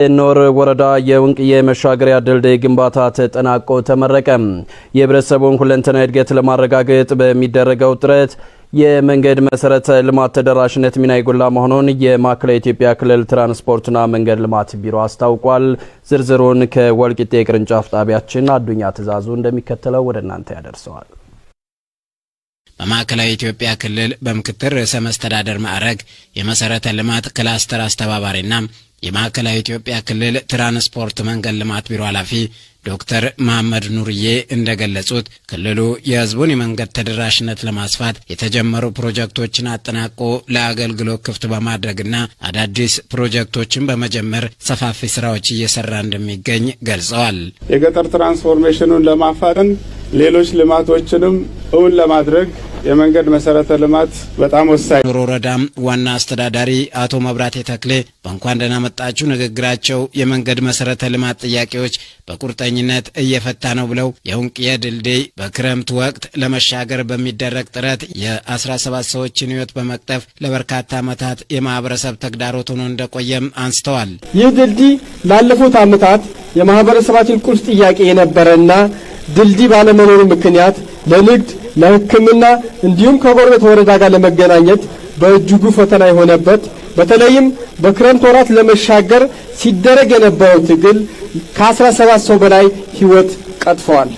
ኖር ወረዳ የወንቅዬ መሻገሪያ ድልድይ ግንባታ ተጠናቆ ተመረቀ። የህብረተሰቡን ሁለንተናዊ እድገት ለማረጋገጥ በሚደረገው ጥረት የመንገድ መሰረተ ልማት ተደራሽነት ሚና የጎላ መሆኑን የማዕከላዊ ኢትዮጵያ ክልል ትራንስፖርትና መንገድ ልማት ቢሮ አስታውቋል። ዝርዝሩን ከወልቂጤ ቅርንጫፍ ጣቢያችን አዱኛ ትዛዙ እንደሚከተለው ወደ እናንተ ያደርሰዋል። በማዕከላዊ ኢትዮጵያ ክልል በምክትል ርዕሰ መስተዳድር ማዕረግ የመሰረተ ልማት ክላስተር አስተባባሪና የማዕከላዊ ኢትዮጵያ ክልል ትራንስፖርት መንገድ ልማት ቢሮ ኃላፊ ዶክተር መሐመድ ኑርዬ እንደገለጹት ክልሉ የህዝቡን የመንገድ ተደራሽነት ለማስፋት የተጀመሩ ፕሮጀክቶችን አጠናቆ ለአገልግሎት ክፍት በማድረግና አዳዲስ ፕሮጀክቶችን በመጀመር ሰፋፊ ስራዎች እየሰራ እንደሚገኝ ገልጸዋል። የገጠር ትራንስፎርሜሽኑን ለማፋጠን ሌሎች ልማቶችንም እውን ለማድረግ የመንገድ መሰረተ ልማት በጣም ወሳኝ ነው። ወረዳም ዋና አስተዳዳሪ አቶ መብራቴ ተክሌ በእንኳን ደህና መጣችሁ ንግግራቸው የመንገድ መሰረተ ልማት ጥያቄዎች በቁርጠኝነት እየፈታ ነው ብለው የወንቅዬ ድልድይ በክረምት ወቅት ለመሻገር በሚደረግ ጥረት የ17 ሰዎችን ህይወት በመቅጠፍ ለበርካታ ዓመታት የማህበረሰብ ተግዳሮት ሆኖ እንደቆየም አንስተዋል። ይህ ድልድይ ላለፉት ዓመታት የማህበረሰባችን ቁልፍ ጥያቄ የነበረና ድልድይ ባለመኖሩ ምክንያት ለንግድ ለሕክምና እንዲሁም ከጎረቤት ወረዳ ጋር ለመገናኘት በእጅጉ ፈተና የሆነበት በተለይም በክረምት ወራት ለመሻገር ሲደረግ የነበረው ትግል ከ17 ሰው በላይ ህይወት ቀጥፈዋል።